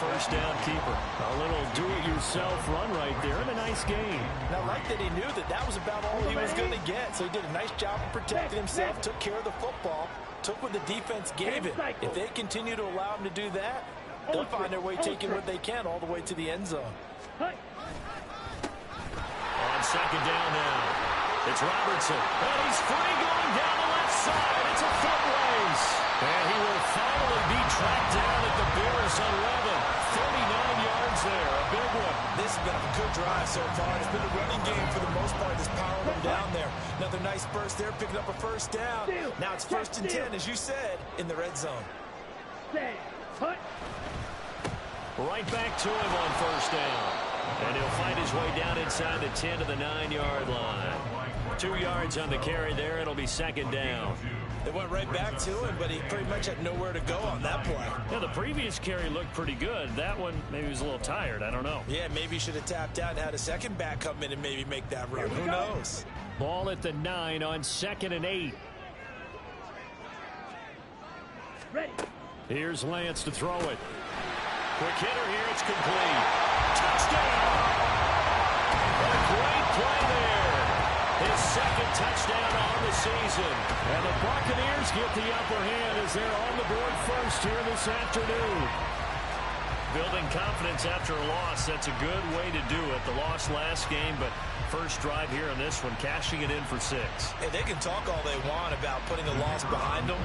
first down keeper. A little do-it-yourself run right there and a nice gain. And I like that he knew that that was about all he was going to get. So he did a nice job of protecting himself, took care of the football, took what the defense gave him. If they continue to allow him to do that, they'll find their way taking what they can all the way to the end zone. On second down now, it's Robertson. And he's free going down the left side. It's a foot race. And he will finally be tracked down at the Bears 11. 39 yards there, a big one. This has been a good drive so far. It's been a running game for the most part. Just powering them down there. Another nice burst there, picking up a first down. Now it's 1st and 10, as you said, in the red zone. Right back to him on first down. And he'll find his way down inside the 10 to the 9-yard line. 2 yards on the carry there. It'll be second down. They went right back to him, but he pretty much had nowhere to go on that play. Yeah, the previous carry looked pretty good. That one, maybe he was a little tired. I don't know. Yeah, maybe he should have tapped out and had a second back come in and maybe make that run. Who knows? Ball at the 9 on 2nd and 8. Ready. Here's Lance to throw it. Quick hitter here. It's complete. Touchdown! What a great play there. His second touchdown on the season. And the Buccaneers get the upper hand as they're on the board first here this afternoon. Building confidence after a loss, that's a good way to do it. The loss last game, but first drive here in this one, cashing it in for 6. Hey, they can talk all they want about putting a loss behind them.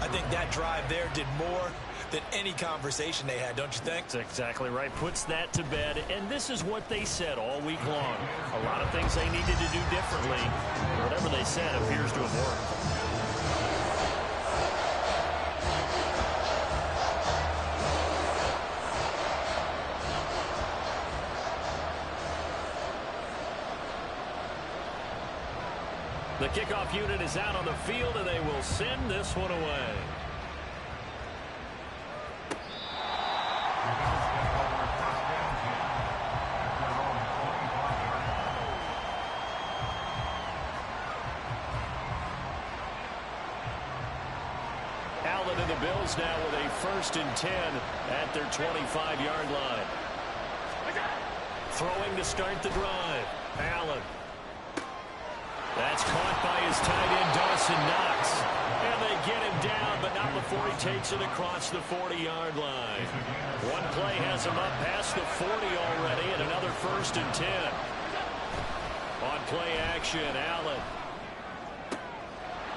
I think that drive there did more than any conversation they had, don't you think? That's exactly right. Puts that to bed, and this is what they said all week long. A lot of things they needed to do differently. Whatever they said appears to have worked. The kickoff unit is out on the field, and they will send this one away. Allen and the Bills now with a 1st and 10 at their 25-yard line. Throwing to start the drive. Allen. That's caught by his tight end, Dawson Knox. And they get him down, but not before he takes it across the 40-yard line. One play has him up past the 40 already, and another 1st and 10. On play action, Allen.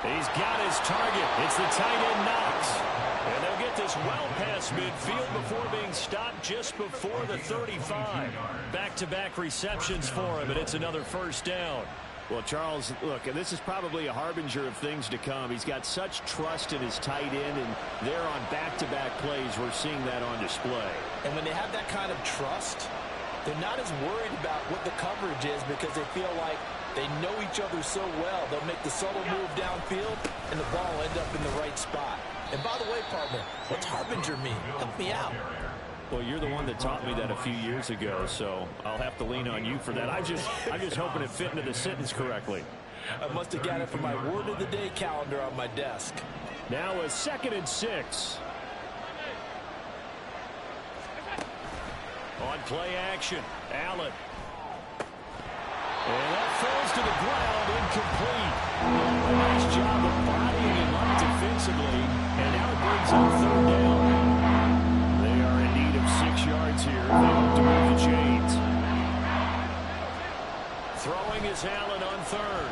He's got his target. It's the tight end, Knox. And they'll get this well past midfield before being stopped just before the 35. Back-to-back receptions for him, and it's another first down. Well, Charles, look, this is probably a harbinger of things to come. He's got such trust in his tight end, and there on back-to-back plays, we're seeing that on display. And when they have that kind of trust, they're not as worried about what the coverage is because they feel like they know each other so well. They'll make the subtle move downfield, and the ball will end up in the right spot. And by the way, partner, what's harbinger mean? Help me out. Well, you're the one that taught me that a few years ago, so I'll have to lean on you for that. I'm just hoping it fit into the sentence correctly. I must have got it from my word of the day calendar on my desk. Now a 2nd and 6. On play action, Allen. And that falls to the ground, incomplete. A nice job of bodying him up defensively, and now it brings up 3rd down. 6 yards here. They hope to move the chains. Throwing is Allen on 3rd.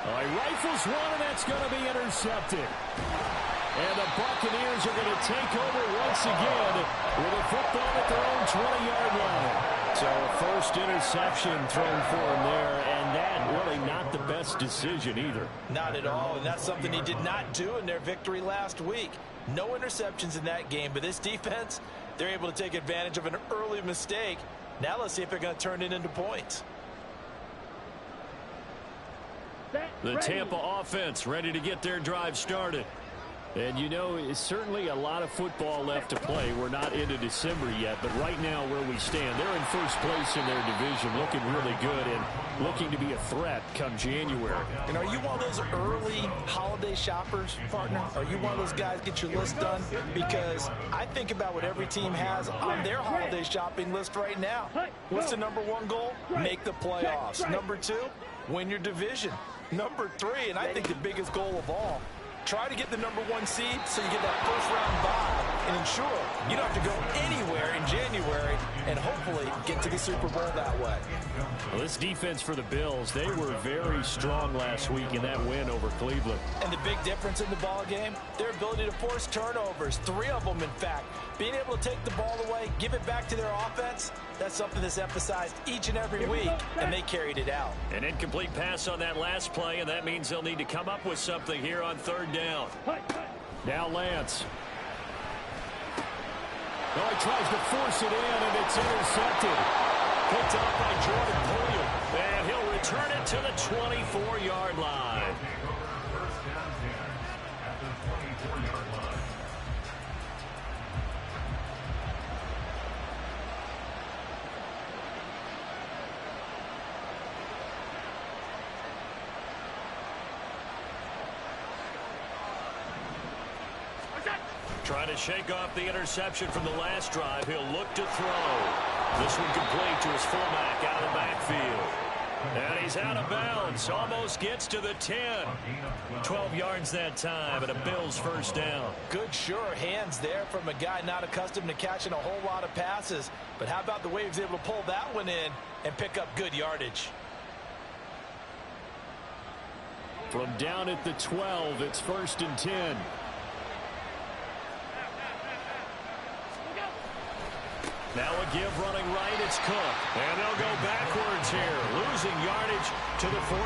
He rifles one, and that's going to be intercepted. And the Buccaneers are going to take over once again with a football at their own 20-yard line. So a first interception thrown for him there, and that really not the best decision either. Not at all, and that's something he did not do in their victory last week. No interceptions in that game, but this defense, they're able to take advantage of an early mistake. Now let's see if they're going to turn it into points. The Tampa offense ready to get their drive started. And you know, it's certainly a lot of football left to play. We're not into December yet, but right now where we stand, they're in first place in their division, looking really good and looking to be a threat come January. And are you one of those early holiday shoppers, partner? Are you one of those guys get your list done? Because I think about what every team has on their holiday shopping list right now. What's the number one goal? Make the playoffs. Number two, win your division. Number three, and I think the biggest goal of all, try to get the number one seed so you get that first round bye and ensure you don't have to go anywhere in January and hopefully get to the Super Bowl that way. Well, this defense for the Bills, they were very strong last week in that win over Cleveland. And the big difference in the ball game, their ability to force turnovers, 3 of them in fact. Being able to take the ball away, give it back to their offense, that's something that's emphasized each and every week, and they carried it out. An incomplete pass on that last play, and that means they'll need to come up with something here on third down. Now Lance. Oh, he tries to force it in, and it's intercepted. Picked up by Jordan Poyer, and he'll return it to the 24-yard line. Trying to shake off the interception from the last drive. He'll look to throw. This one complete to his fullback out of the backfield. And he's out of bounds. Almost gets to the 10. 12 yards that time, and a Bills first down. Good, sure hands there from a guy not accustomed to catching a whole lot of passes. But how about the way he was able to pull that one in and pick up good yardage? From down at the 12, it's 1st and 10. Now a give running right, it's Cook. And they'll go backwards here, losing yardage to the 14.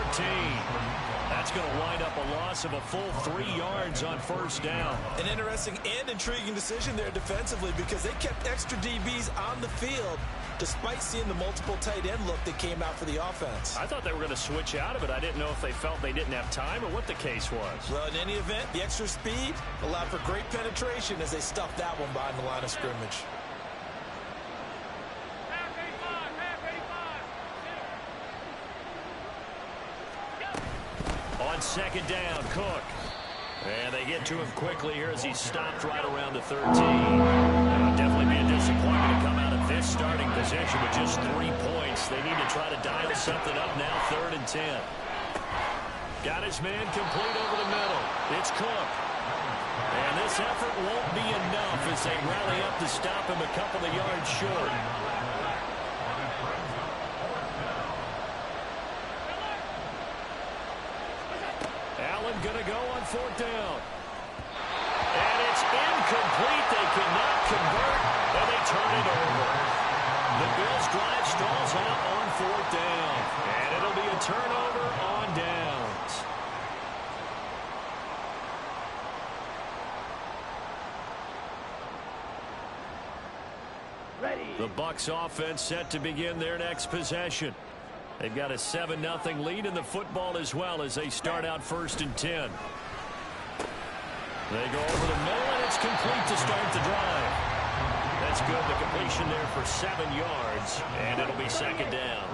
That's going to wind up a loss of a full 3 yards on first down. An interesting and intriguing decision there defensively because they kept extra DBs on the field despite seeing the multiple tight end look that came out for the offense. I thought they were going to switch out of it. I didn't know if they felt they didn't have time or what the case was. Well, in any event, the extra speed allowed for great penetration as they stuffed that one behind the line of scrimmage. On second down, Cook. And they get to him quickly here as he stopped right around the 13. It'll definitely be a disappointment to come out of this starting position with just 3 points. They need to try to dial something up now, 3rd and 10. Got his man complete over the middle. It's Cook. And this effort won't be enough as they rally up to stop him a couple of yards short. Going to go on 4th down. And it's incomplete. They cannot convert, and they turn it over. The Bills drive stalls out on 4th down. And it'll be a turnover on downs. The Bucs offense set to begin their next possession. They've got a 7-0 lead in the football as well as they start out 1st and 10. They go over the middle, and it's complete to start the drive. That's good. The completion there for 7 yards, and it'll be 2nd down.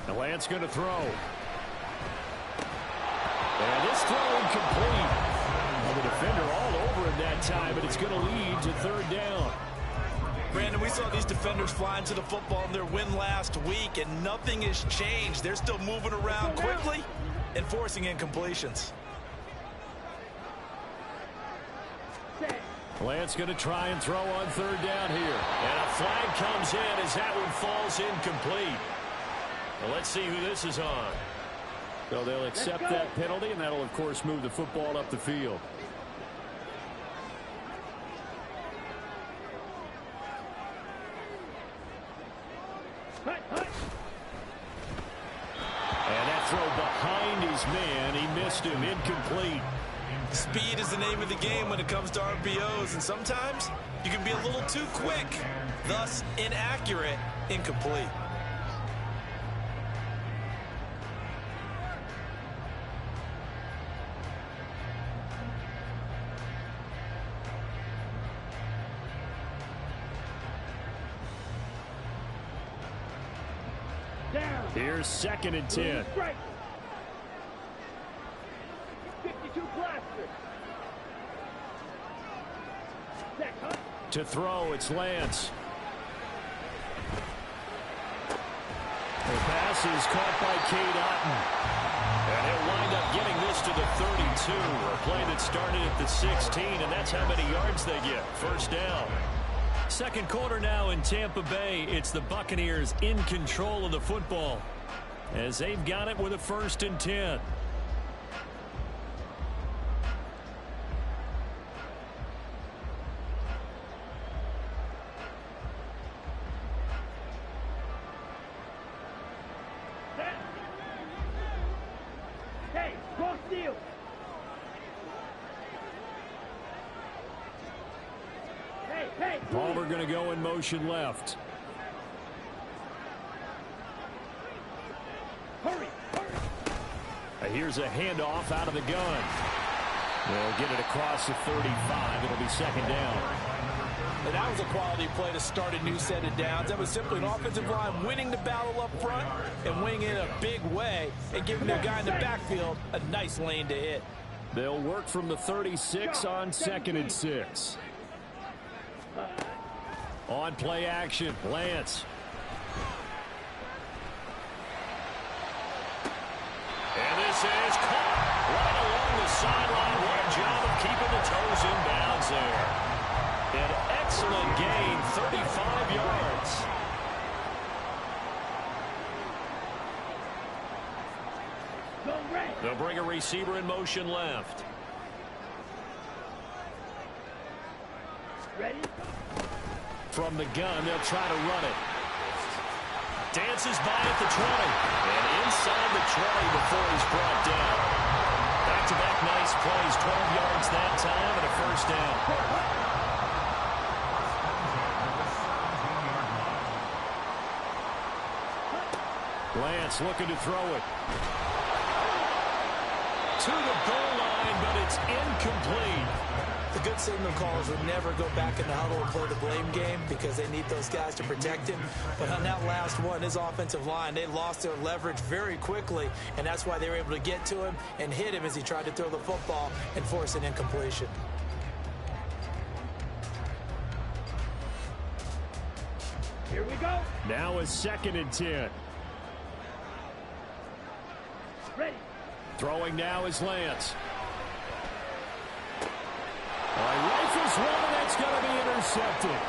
The Lance going to throw. And this throw incomplete. Well, the defender all over him that time, but it's going to lead to 3rd down. Brandon, we saw these defenders flying to the football in their win last week, and nothing has changed. They're still moving around quickly and forcing incompletions. Lance going to try and throw on 3rd down here. And a flag comes in as that one falls incomplete. Well, let's see who this is on. So they'll accept that penalty, and that'll, of course, move the football up the field. And that throw behind his man. He missed him. Incomplete. Speed is the name of the game when it comes to RPOs, and sometimes you can be a little too quick, thus inaccurate, incomplete. Here's 2nd and 10. 52 blaster. To throw, it's Lance. The pass is caught by Cade Otton. And he'll wind up getting this to the 32. A play that started at the 16, and that's how many yards they get. First down. Second quarter now in Tampa Bay. It's the Buccaneers in control of the football as they've got it with a 1st and 10. Hey, go steal. Hey. Palmer going to go in motion left. Hurry. Here's a handoff out of the gun. They'll get it across the 35. It'll be 2nd down. And that was a quality play to start a new set of downs. That was simply an offensive line winning the battle up front and winning in a big way and giving their guy in the backfield a nice lane to hit. They'll work from the 36 on 2nd and 6. On play action, Lance. And this is caught right along the sideline. What a job of keeping the toes in bounds there. An excellent gain, 35 yards. They'll bring a receiver in motion left. Ready? From the gun, they'll try to run it. Dances by at the 20. And inside the 20 before he's brought down. Back-to-back nice plays, 12 yards that time and a 1st down. Lance looking to throw it. To the goal line, but it's incomplete. The good signal callers would never go back in the huddle and play the blame game because they need those guys to protect him. But on that last one, his offensive line, they lost their leverage very quickly, and that's why they were able to get to him and hit him as he tried to throw the football and force an incompletion. Here we go. Now a 2nd and 10. Ready. Throwing now is Lance. Rifles one, and that's going to be intercepted.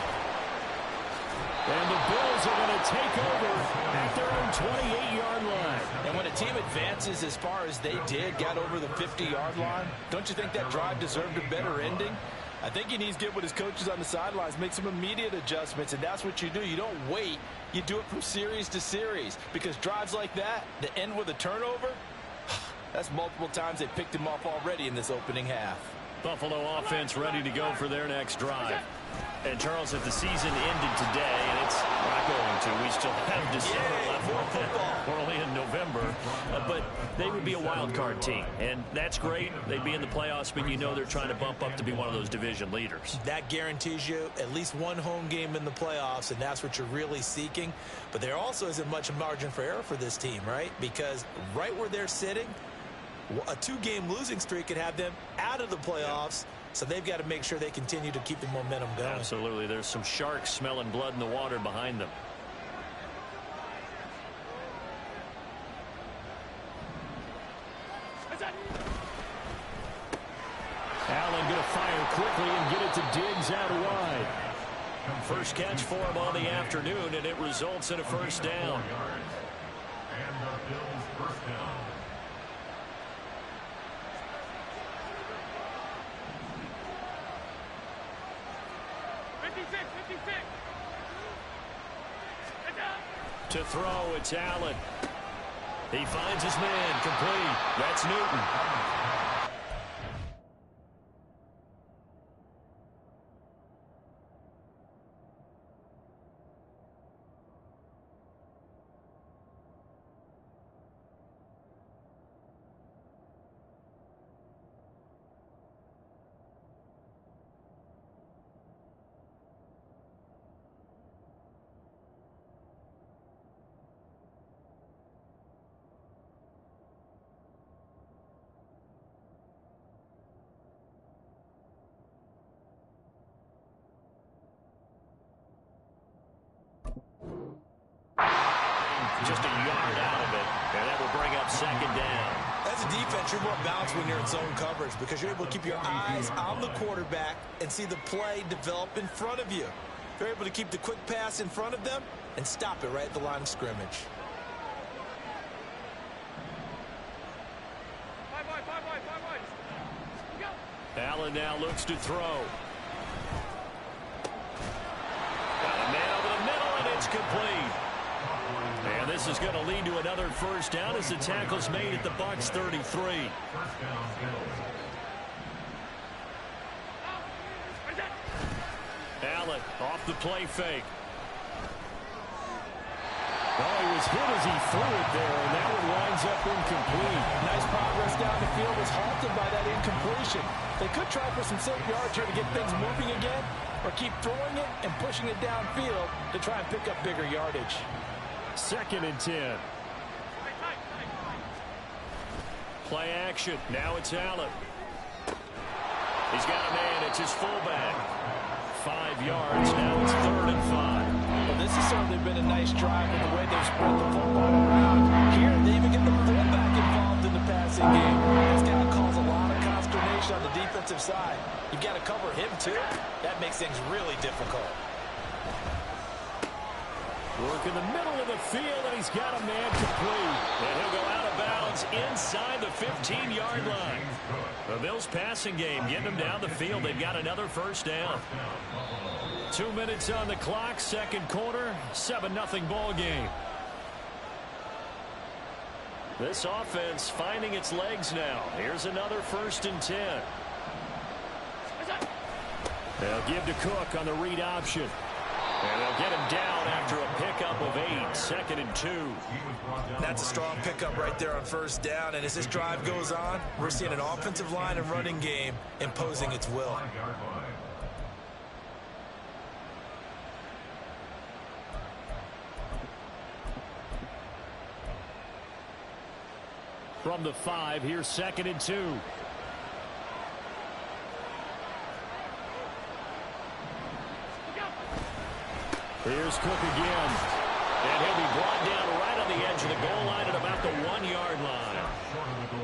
And the Bills are going to take over at their own 28-yard line. And when a team advances as far as they did, got over the 50-yard line, don't you think that drive deserved a better ending? I think he needs to get with his coaches on the sidelines, make some immediate adjustments, and that's what you do. You don't wait. You do it from series to series because drives like that, that end with a turnover, that's multiple times they picked him off already in this opening half. Buffalo offense ready to go for their next drive. And, Charles, if the season ended today, and it's not going to, we still have December left. We're only in November. But they would be a wild card team. And that's great. They'd be in the playoffs, but you know they're trying to bump up to be one of those division leaders. That guarantees you at least one home game in the playoffs, and that's what you're really seeking. But there also isn't much margin for error for this team, right? Because right where they're sitting, a 2-game losing streak could have them out of the playoffs, so they've got to make sure they continue to keep the momentum going. Absolutely. There's some sharks smelling blood in the water behind them. Allen going to fire quickly and get it to Diggs out wide. First catch for him on the afternoon, and it results in a 1st down. And the Bills' 1st down. To throw, it's Allen. He finds his man, complete. That's Newton. just a yard out of it, and that will bring up second down. As a defense, you're more balanced when you're in zone coverage because you're able to keep your eyes on the quarterback and see the play develop in front of you. You're able to keep the quick pass in front of them and stop it right at the line of scrimmage. Allen now looks to throw. Got a man over the middle, and it's complete. And this is going to lead to another first down as the tackle's made at the Bucs 33. Allen off the play fake. Oh, he was hit as he threw it there, and that one winds up incomplete. Nice progress down the field was halted by that incompletion. They could try for some safe yards here to get things moving again, or keep throwing it and pushing it downfield to try and pick up bigger yardage. 2nd and 10. Play action. Now it's Allen. He's got a man. It's his fullback. 5 yards. Now it's 3rd and 5. Well, this has certainly been a nice drive in the way they've spread the football around. Here, they even get the fullback involved in the passing game. It's got to cause a lot of consternation on the defensive side. You've got to cover him, too. That makes things really difficult. Work in the middle of the field, and he's got a man complete. And he'll go out of bounds inside the 15-yard line. The Bills passing game getting them down the field. They've got another first down. 2 minutes on the clock, 2nd quarter, 7-0 ball game. This offense finding its legs now. Here's another 1st and 10. They'll give to Cook on the read option. And they'll get him down after a pickup of 8, 2nd and 2. That's a strong pickup right there on first down. And as this drive goes on, we're seeing an offensive line and running game imposing its will. From the 5, here's 2nd and 2. Here's Cook again. And he'll be brought down right on the edge of the goal line at about the 1-yard line.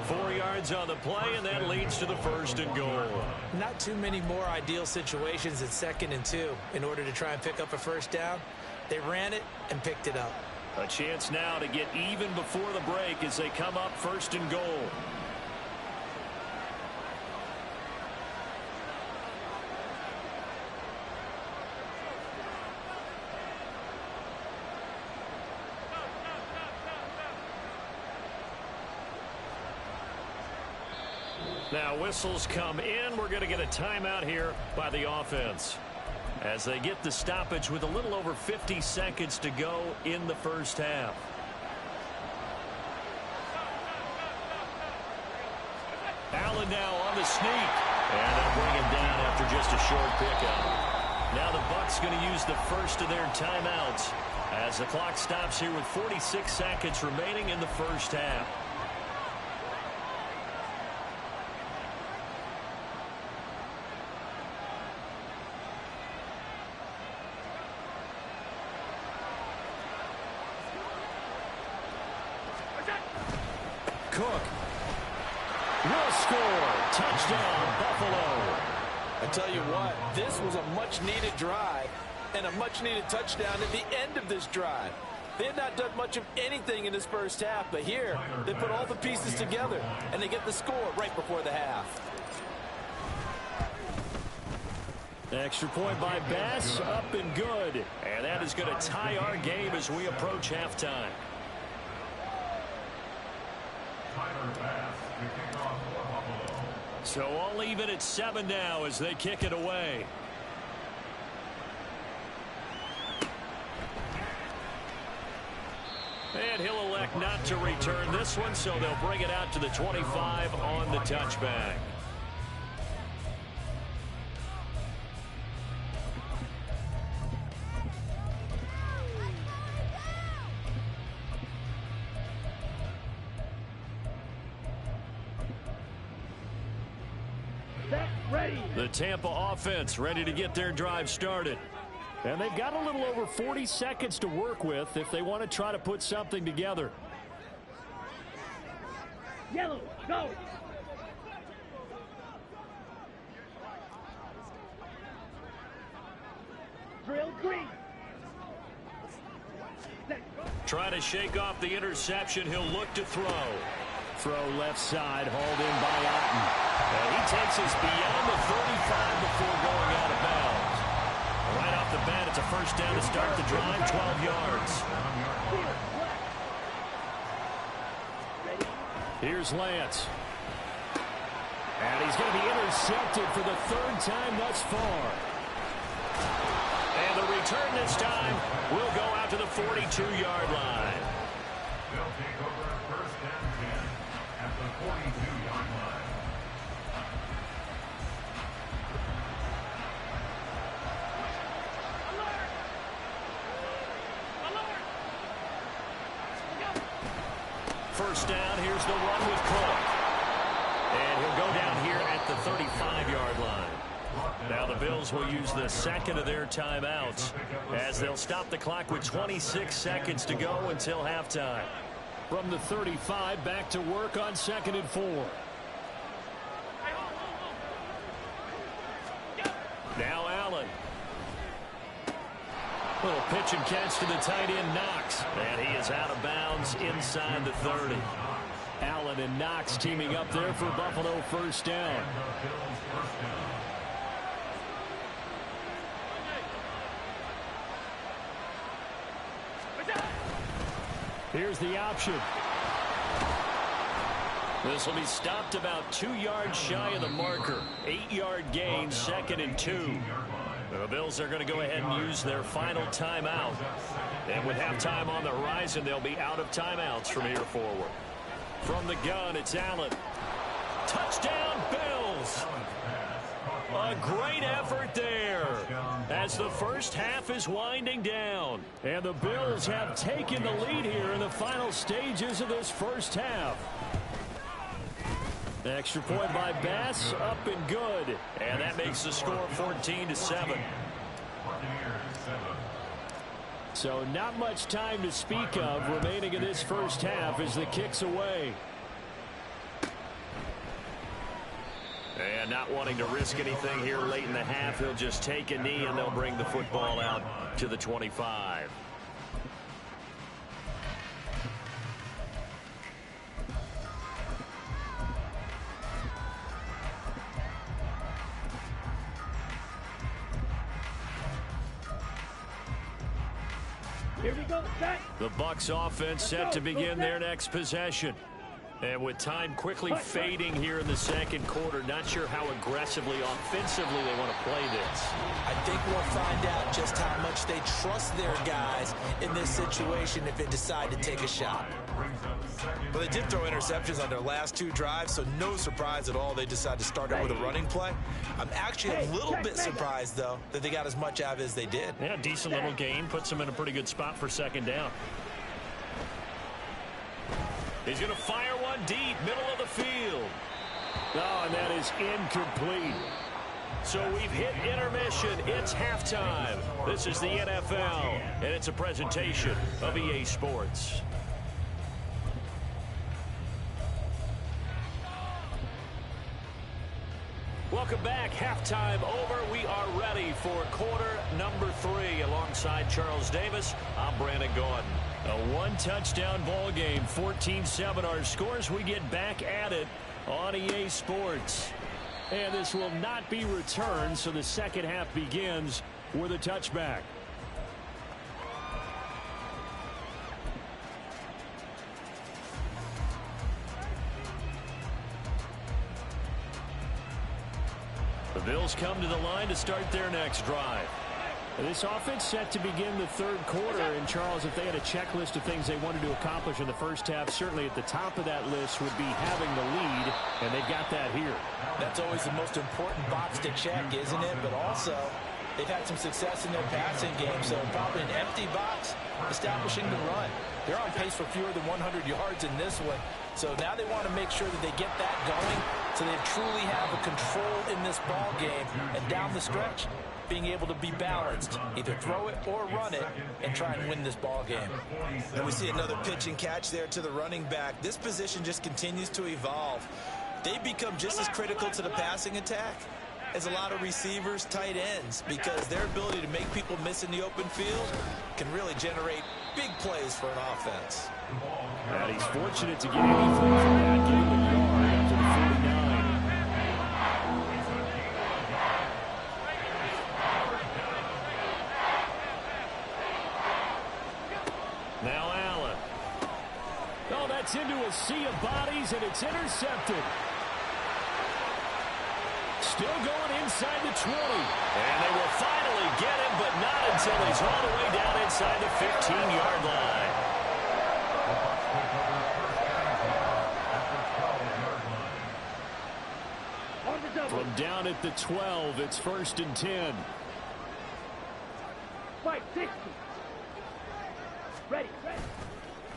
4 yards on the play, and that leads to the 1st and goal. Not too many more ideal situations at 2nd and 2 in order to try and pick up a first down. They ran it and picked it up. A chance now to get even before the break as they come up 1st and goal. Now whistles come in. We're going to get a timeout here by the offense as they get the stoppage with a little over 50 seconds to go in the first half. Allen now on the sneak. And they'll bring him down after just a short pickup. Now the Bucs going to use the first of their timeouts as the clock stops here with 46 seconds remaining in the first half. Cook will score. Touchdown, Buffalo. I tell you what, this was a much-needed drive and a much-needed touchdown at the end of this drive. They had not done much of anything in this first half, but here they put all the pieces together, and they get the score right before the half. Extra point by Bass, up and good. And that is going to tie our game as we approach halftime. So all even at 7 now as they kick it away. And he'll elect not to return this one, so they'll bring it out to the 25 on the touchback. Set, ready. The Tampa offense ready to get their drive started. And they've got a little over 40 seconds to work with if they want to try to put something together. Yellow, go! Drill green. Trying to shake off the interception. He'll look to throw. Throw left side, hauled in by Otten. And he takes us beyond the 35 before going out of bounds. Right off the bat, it's a first down to start the drive, 12 yards. Here's Lance. And he's going to be intercepted for the third time thus far. And the return this time will go out to the 42-yard line. They'll take over first and 10 at the 42-yard line. First down, here's the run with Cook. And he'll go down here at the 35-yard line. Now the Bills will use the second of their timeouts as they'll stop the clock with 26 seconds to go until halftime. From the 35, back to work on 2nd and 4. Now Allen. Little pitch and catch to the tight end, Knox. And he is out of bounds inside the 30. Allen and Knox teaming up there for Buffalo first down. Here's the option. This will be stopped about 2 yards shy of the marker. 8-yard gain, 2nd and 2. The Bills are going to go ahead and use their final timeout. And with halftime on the horizon, they'll be out of timeouts from here forward. From the gun, it's Allen. Touchdown, Bills! A great effort there as the first half is winding down. And the Bills have taken the lead here in the final stages of this first half. Extra point by Bass, up and good. And that makes the score 14-7. So not much time to speak of remaining in this first half as the kick's away. And not wanting to risk anything here late in the half, he'll just take a knee and they'll bring the football out to the 25. Here we go, set. The Bucs offense set to begin their next possession. And with time quickly fading here in the second quarter, not sure how aggressively, offensively they want to play this. I think we'll find out just how much they trust their guys in this situation if they decide to take a shot. Well, they did throw interceptions on their last 2 drives, so no surprise at all they decided to start out with a running play. I'm actually a little bit surprised, though, that they got as much out of it as they did. Yeah, decent little gain. Puts them in a pretty good spot for second down. He's going to fire one deep, middle of the field. Oh, and that is incomplete. So we've hit intermission. It's halftime. This is the NFL, and it's a presentation of EA Sports. Welcome back. Halftime over. We are ready for quarter number 3. Alongside Charles Davis, I'm Brandon Gordon. A one-touchdown ball game, 14-7 our scores. We get back at it on EA Sports. And this will not be returned, so the second half begins with a touchback. The Bills come to the line to start their next drive. This offense set to begin the third quarter. And, Charles, if they had a checklist of things they wanted to accomplish in the first half, certainly at the top of that list would be having the lead, and they've got that here. That's always the most important box to check, isn't it? But also, they've had some success in their passing game, so probably an empty box, establishing the run. They're on pace for fewer than 100 yards in this one, so now they want to make sure that they get that going So they truly have a control in this ball game. And down the stretch, being able to be balanced, either throw it or run it, and try and win this ball game. And we see another pitch and catch there to the running back. This position just continues to evolve. They become just as critical to the passing attack as a lot of receivers, tight ends, because their ability to make people miss in the open field can really generate big plays for an offense. And he's fortunate to get anything from that, getting a yard up to the 49. Now Allen. Oh, that's into a sea of bodies, and it's intercepted. Still going inside the 20. And they will finally get him, but not until he's all the way down inside the 15-yard line. From down at the 12, it's 1st and 10. Fight 60. Ready.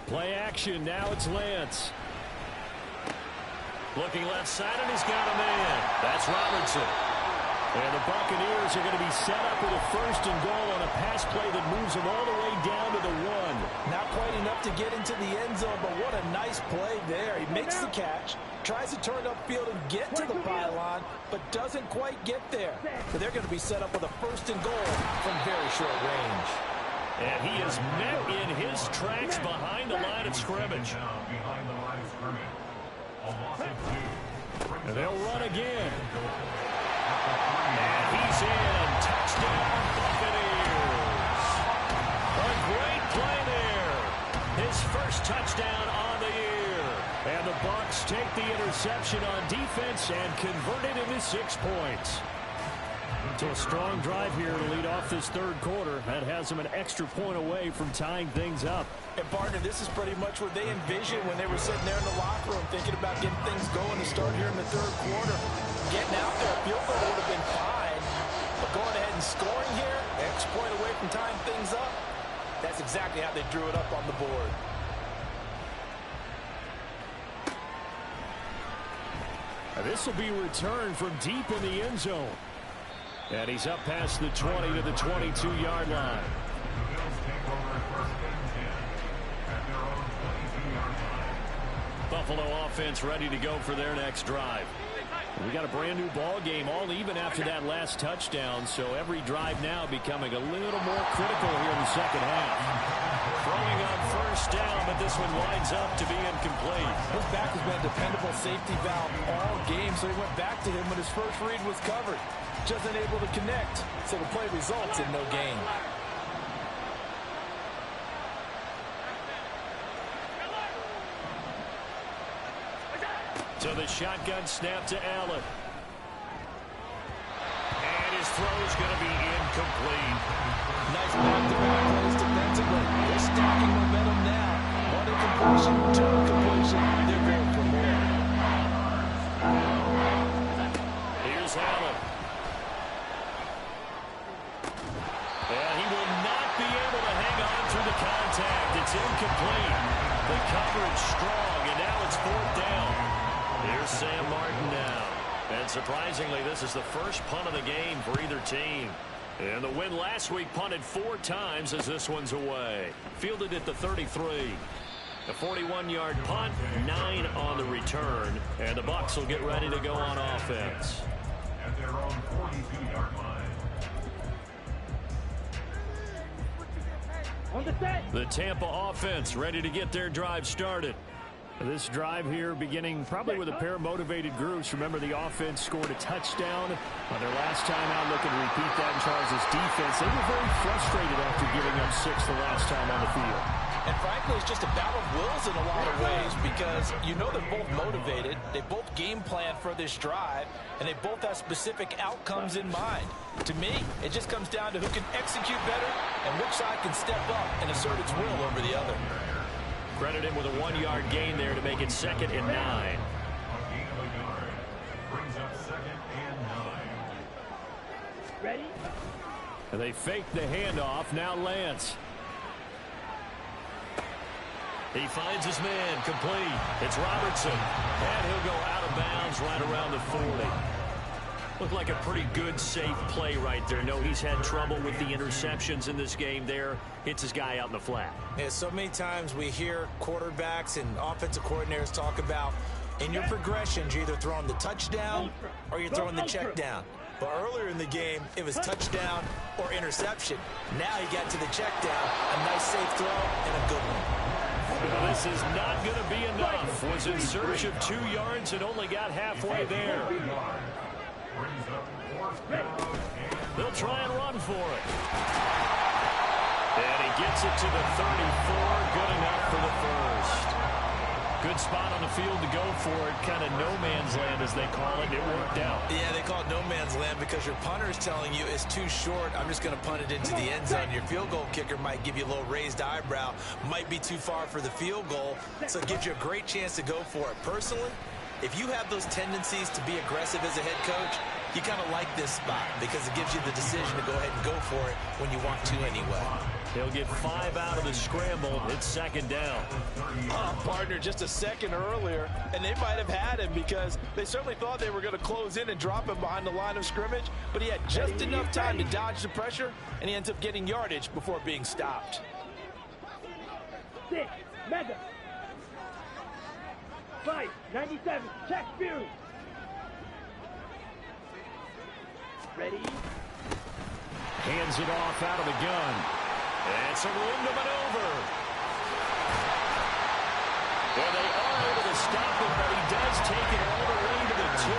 Play action. Now it's Lance. Looking left side, and he's got a man. That's Robertson. And the Buccaneers are going to be set up with a 1st and goal on a pass play that moves them all the way down to the 1. Not quite enough to get into the end zone, but what a nice play there. He makes the catch, tries to turn upfield and get to the pylon, but doesn't quite get there. So they're going to be set up with a 1st and goal from very short range. And he is met in his tracks behind the line of scrimmage. Behind the line of scrimmage. A loss of 2. And they'll run again. And he's in. Touchdown, Buccaneers. A great play there. His first touchdown on the year. And the Bucs take the interception on defense and convert it into 6 points. So a strong drive here to lead off this 3rd quarter. That has them an extra point away from tying things up. And, partner, this is pretty much what they envisioned when they were sitting there in the locker room thinking about getting things going to start here in the 3rd quarter. Getting out there, a field goal would have been fine. But going ahead and scoring here, extra point away from tying things up, that's exactly how they drew it up on the board. And this will be returned from deep in the end zone. And he's up past the 20 to the 22-yard line. The Bills take over 1st and 10 at their own 22-yard line. Buffalo offense ready to go for their next drive. We got a brand new ball game, all even after that last touchdown, so every drive now becoming a little more critical here in the 2nd half. Throwing on 1st down, but this one winds up to be incomplete. His back has been a dependable safety valve all game, so he went back to him when his first read was covered. Just unable to connect, so the play results in no gain. So the shotgun snap to Allen. And his throw is going to be incomplete. Nice back-to-back plays defensively. They're stacking momentum now. 1 incompletion, 2 incompletion. They're going for more. Here's Allen. And he will not be able to hang on through the contact. It's incomplete. The coverage strong, and now it's 4th down. Here's Sam Martin now. And surprisingly, this is the first punt of the game for either team. And the win last week punted 4 times as this one's away. Fielded at the 33. A 41-yard punt, 9 on the return. And the Bucs will get ready to go on offense. At their own 42-yard line. On the set. The Tampa offense ready to get their drive started. This drive here beginning probably with a pair of motivated groups. Remember, the offense scored a touchdown on their last time out. Looking to repeat that in Charles' defense. They were very frustrated after giving up 6 the last time on the field. And frankly, it's just a battle of wills in a lot of ways because you know they're both motivated. They both game plan for this drive, and they both have specific outcomes in mind. To me, it just comes down to who can execute better and which side can step up and assert its will over the other. Credit him with a 1-yard gain there to make it 2nd and 9. A gain of a yard. Brings up 2nd and 9. Ready? And they fake the handoff. Now Lance. He finds his man, complete. It's Robertson, and he'll go out of bounds right around the 40. Looked like a pretty good, safe play right there. No, he's had trouble with the interceptions in this game there. Hits his guy out in the flat. Yeah, so many times we hear quarterbacks and offensive coordinators talk about in your progressions, you're either throwing the touchdown or you're throwing the check down. But earlier in the game, it was touchdown or interception. Now he got to the check down, a nice safe throw, and a good one. Well, this is not going to be enough. Was in search of 2 yards and only got halfway there. They'll try and run for it. And he gets it to the 34. Good enough for the first. Good spot on the field to go for it. Kind of no man's land, as they call it. It worked out. Yeah, they call it no man's land because your punter is telling you it's too short. I'm just going to punt it into the end zone. Your field goal kicker might give you a little raised eyebrow. Might be too far for the field goal. So it gives you a great chance to go for it. Personally, if you have those tendencies to be aggressive as a head coach, you kind of like this spot because it gives you the decision to go ahead and go for it when you want to anyway. He'll get 5 out of the scramble. It's second down. Partner, just a second earlier, and they might have had him because they certainly thought they were going to close in and drop him behind the line of scrimmage, but he had just enough time to dodge the pressure, and he ends up getting yardage before being stopped. 6, Mega. 5, 97, check view. Ready? Hands it off out of the gun. And some room to maneuver. Well, they are able to stop him, but he does take it all the way to the 2.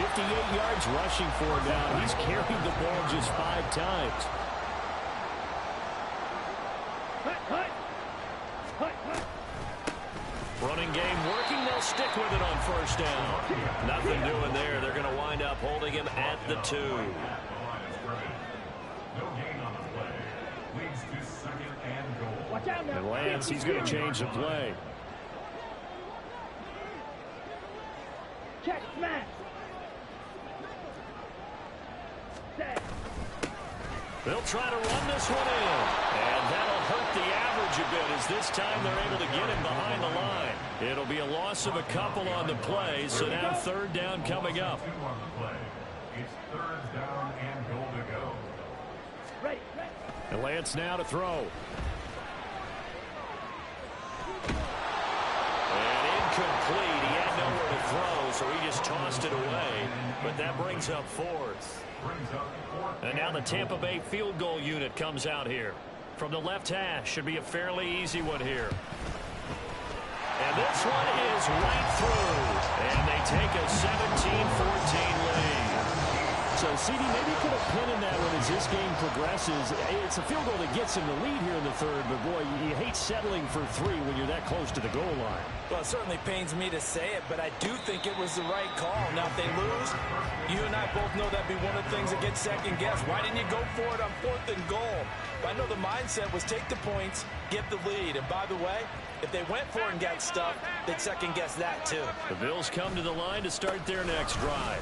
58 yards rushing for him now. He's carried the ball just 5 times. Hut. Running game working. They'll stick with it on first down. Nothing doing there. They're going to wind up holding him at the 2. Watch out now. And Lance, he's going to change the play. Check smash. Set. They'll try to run this one in. And that'll hurt the average a bit as this time they're able to get him behind the line. It'll be a loss of a couple on the play, so now third down coming up. It's third down and goal to go. Ready. And Lance now to throw. And incomplete. He had nowhere to throw, so he just tossed it away. But that brings up fourth. And now the Tampa Bay field goal unit comes out here. From the left hash, should be a fairly easy one here. And this one is right through. And they take a 17-14 lead. So, CD, maybe put a pin in that one as this game progresses. It's a field goal that gets him the lead here in the third, but, boy, you hate settling for 3 when you're that close to the goal line. Well, it certainly pains me to say it, but I do think it was the right call. Now, if they lose, you and I both know that'd be one of the things that gets second-guessed. Why didn't you go for it on 4th and goal? But I know the mindset was take the points, get the lead. And, by the way, if they went for it and got stuffed, they'd second-guess that, too. The Bills come to the line to start their next drive.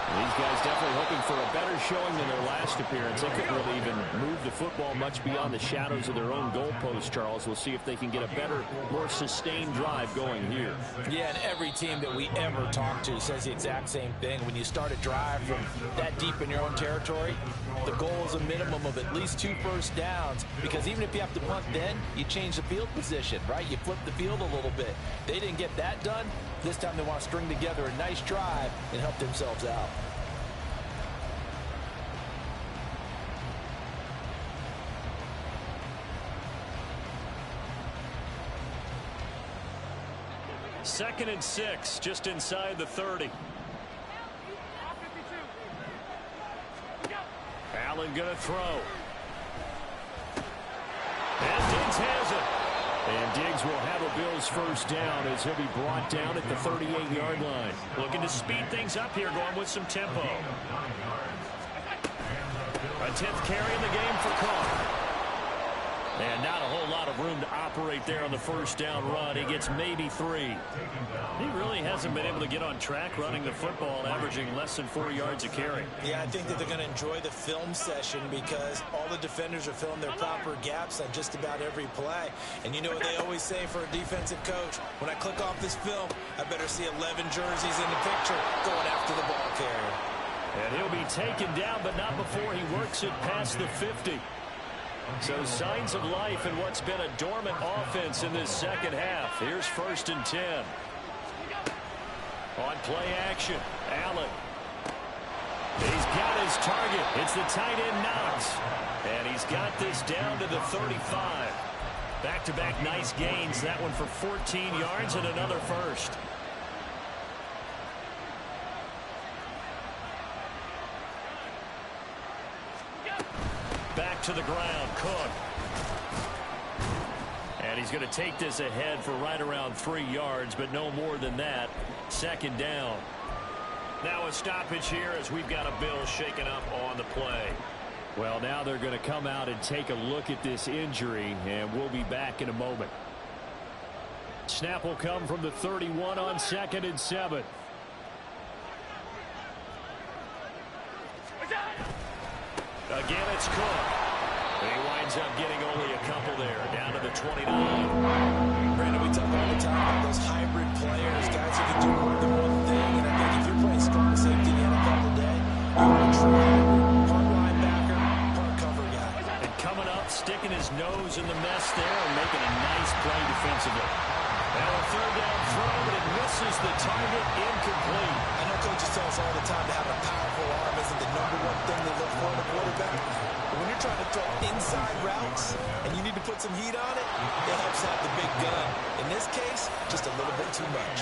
These guys definitely hoping for a better showing than their last appearance. They couldn't really even move the football much beyond the shadows of their own goalposts, Charles. We'll see if they can get a better, more sustained drive going here. Yeah, and every team that we ever talk to says the exact same thing. When you start a drive from that deep in your own territory, the goal is a minimum of at least 2 first downs, because even if you have to punt then, you change the field position, right? You flip the field a little bit. They didn't get that done. This time they want to string together a nice drive and help themselves out. Second and 6, just inside the 30. Allen going to throw. And Diggs has it. And Diggs will have a Bills first down as he'll be brought down at the 38-yard line. Looking to speed things up here, going with some tempo. A 10th carry in the game for Carr. And not a whole lot of room to operate there on the first down run. He gets maybe 3. He really hasn't been able to get on track running the football, averaging less than 4 yards a carry. Yeah, I think that they're going to enjoy the film session because all the defenders are filling their proper gaps on just about every play. And you know what they always say for a defensive coach? When I click off this film, I better see 11 jerseys in the picture going after the ball carrier. And he'll be taken down, but not before he works it past the 50. So signs of life in what's been a dormant offense in this second half. Here's 1st and 10. On play action, Allen. He's got his target. It's the tight end Knox. And he's got this down to the 35. Back-to-back nice gains. That one for 14 yards and another first. Back to the ground, Cook. And he's going to take this ahead for right around 3 yards, but no more than that. 2nd down. Now a stoppage here as we've got a Bill shaken up on the play. Well, now they're going to come out and take a look at this injury, and we'll be back in a moment. Snap will come from the 31 on 2nd and 7. Again, it's Cook. He winds up getting only a couple there, down to the 29. Brandon, we talk all the time about those hybrid players, guys who can do more than one thing. And I think if you're playing strong safety in the NFL today, you're a true hybrid, part linebacker, part cover guy. And coming up, sticking his nose in the mess there and making a nice play defensively. Now a 3rd down throw, but it misses the target, incomplete. I know coaches tell us all the time to have a powerful arm isn't the #1 thing they look for in a quarterback. But when you're trying to throw inside routes and you need to put some heat on it, it helps have the big gun. In this case, just a little bit too much.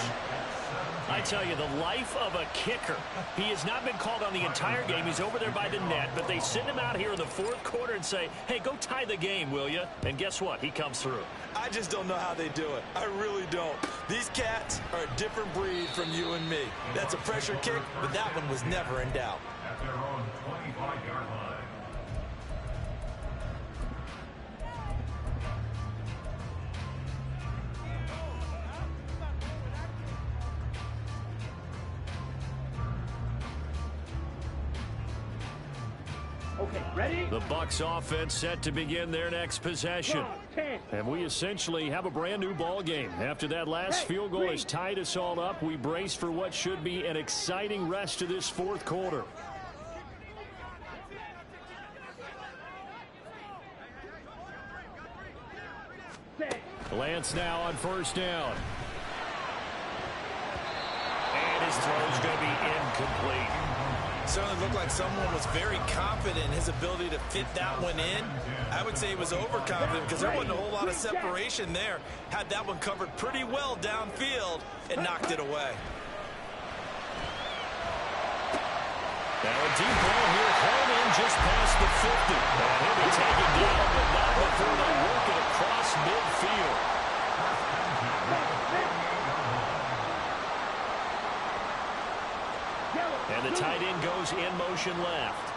I tell you, the life of a kicker. He has not been called on the entire game. He's over there by the net, but they send him out here in the 4th quarter and say, hey, go tie the game, will you? And guess what? He comes through. I just don't know how they do it. I really don't. These cats are a different breed from you and me. That's a pressure kick, but that one was never in doubt. At their own 25-yard line. Okay, ready? The Bucs offense set to begin their next possession. And we essentially have a brand new ball game. After that last field goal has tied us all up, we brace for what should be an exciting rest of this 4th quarter. Lance now on 1st down. And his throw's going to be incomplete. Certainly looked like someone was very confident in his ability to fit that one in. I would say he was overconfident because there wasn't a whole lot of separation there. Had that one covered pretty well downfield and knocked it away. Now a deep ball here, home in just past the 50. And he'll be taken down, but not before they work it across midfield. And the tight end goes in motion left.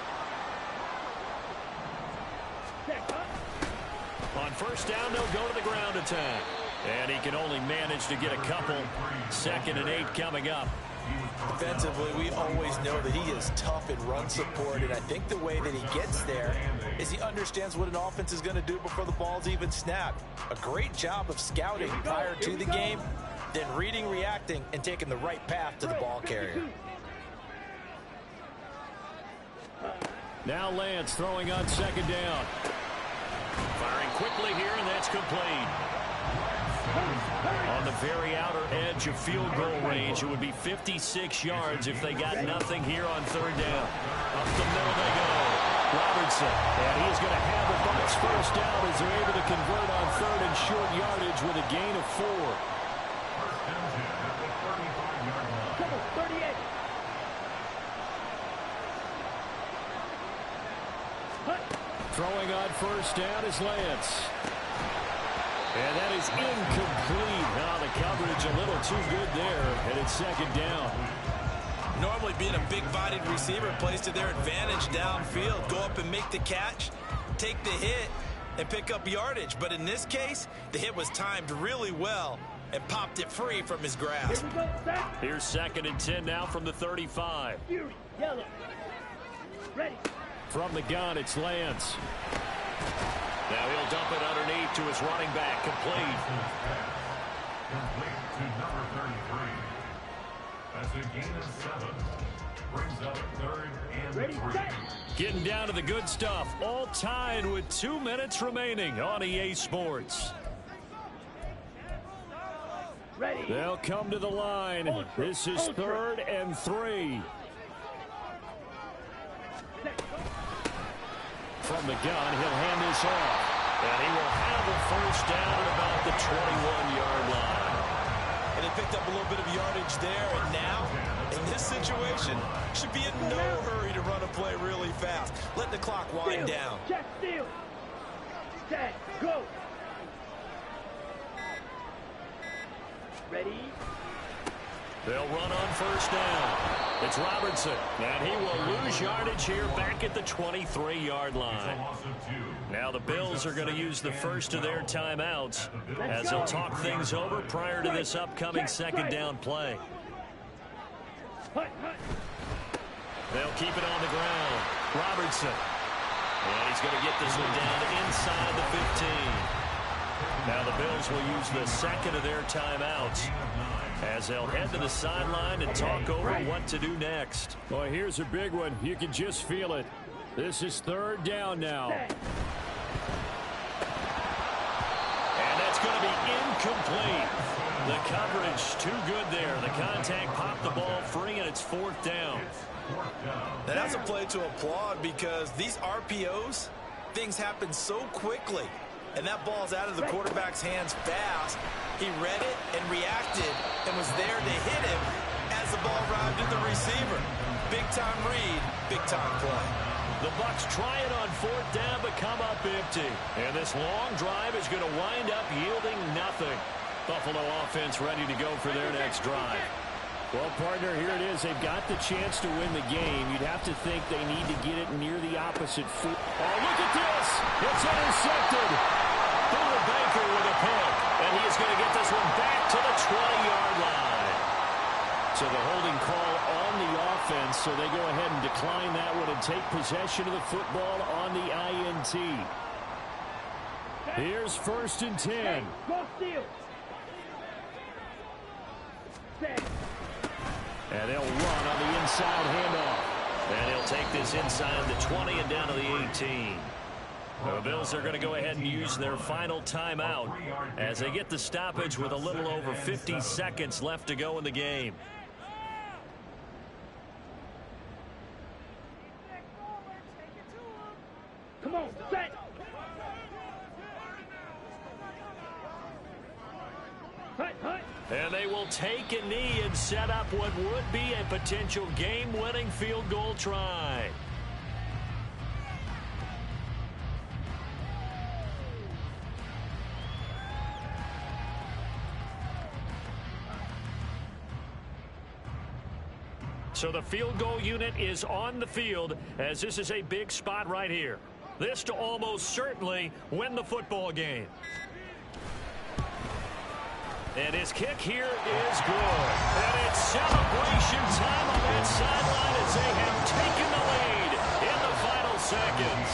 On 1st down, they'll go to the ground attack. And he can only manage to get a couple. 2nd and 8 coming up. Defensively, we always know that he is tough in run support, and I think the way that he gets there is he understands what an offense is going to do before the ball's even snapped. A great job of scouting prior to the game, then reading, reacting, and taking the right path to the ball carrier. Now Lance throwing on 2nd down. Firing quickly here, and that's complete. On the very outer edge of field goal range, it would be 56 yards if they got nothing here on 3rd down. Up the middle they go. Robertson, and he's going to have the Bucs 1st down as they're able to convert on 3rd and short yardage with a gain of 4. First and 10 at the 35-yard line. 38. Throwing on 1st down is Lance. And that is incomplete. Now the coverage a little too good there, and it's 2nd down. Normally being a big-bodied receiver plays to their advantage downfield. Go up and make the catch, take the hit, and pick up yardage. But in this case, the hit was timed really well and popped it free from his grasp. Here's 2nd and 10 now from the 35. Fury, yellow. Ready. From the gun, it's Lance. Now he'll dump it underneath to his running back. Complete. Complete to number 33. That's a gain of 7. Brings up 3rd and Ready, 3. set. Getting down to the good stuff. All tied with 2 minutes remaining on EA Sports. Ready. They'll come to the line. This is 3rd and 3. From the gun, he'll hand this off. And he will have a first down at about the 21-yard line. And he picked up a little bit of yardage there. And now, in this situation, should be in no hurry to run a play really fast. Let the clock wind down. Check, steal. Set, go. Ready. They'll run on first down. It's Robertson, and he will lose yardage here back at the 23-yard line. Now the Bills are going to use the first of their timeouts as they'll talk things over prior to this upcoming 2nd down play. They'll keep it on the ground. Robertson. And he's going to get this one down inside the 15. Now the Bills will use the 2nd of their timeouts as they'll head to the sideline and talk over what to do next. Boy, here's a big one. You can just feel it. This is 3rd down now. And that's going to be incomplete. The coverage too good there. The contact popped the ball free, and it's 4th down. Now that's a play to applaud because these RPOs, things happen so quickly. And that ball's out of the quarterback's hands fast. He read it and reacted and was there to hit him as the ball arrived at the receiver. Big-time read, big-time play. The Bucs try it on 4th down but come up empty. And this long drive is going to wind up yielding nothing. Buffalo offense ready to go for their next drive. Well, partner, here it is. They've got the chance to win the game. You'd have to think they need to get it near the opposite foot. Oh, look at this. It's intercepted. Buda Baker with a pick. And he is going to get this one back to the 20-yard line. So the holding call on the offense, so they go ahead and decline that one and take possession of the football on the INT. Here's 1st and 10. Go steal. Set. And they'll run on the inside handoff. And he'll take this inside the 20 and down to the 18. The Bills are going to go ahead and use their final timeout as they get the stoppage with a little over 50 seconds left to go in the game. Come on, set. And they will take a knee and set up what would be a potential game-winning field goal try. So the field goal unit is on the field as this is a big spot right here. This to almost certainly win the football game. And his kick here is good. And it's celebration time on that sideline as they have taken the lead in the final seconds.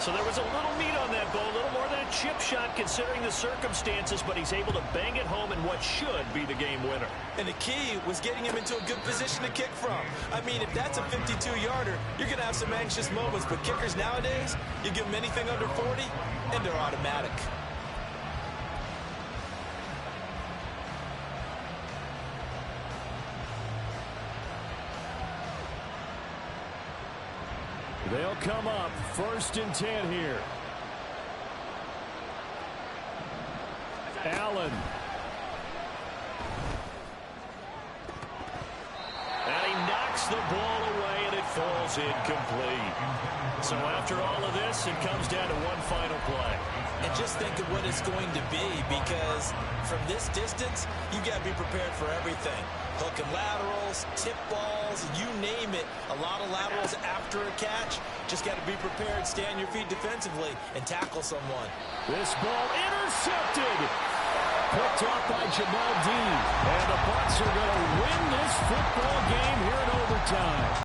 So there was a little meat on that ball, a little more than a chip shot considering the circumstances, but he's able to bang it home in what should be the game winner. And the key was getting him into a good position to kick from. I mean, if that's a 52-yarder, you're going to have some anxious moments, but kickers nowadays, you give them anything under 40, and they're automatic. They'll come up 1st and 10 here. Allen. And he knocks the ball away, and it falls incomplete. So after all of this, it comes down to one final play. And just think of what it's going to be, because from this distance, you got to be prepared for everything. Hook and laterals, tip balls, you name it. A lot of laterals after a catch. Just got to be prepared, stay on your feet defensively, and tackle someone. This ball intercepted. Picked off by Jamal Dean. And the Bucs are going to win this football game here in overtime.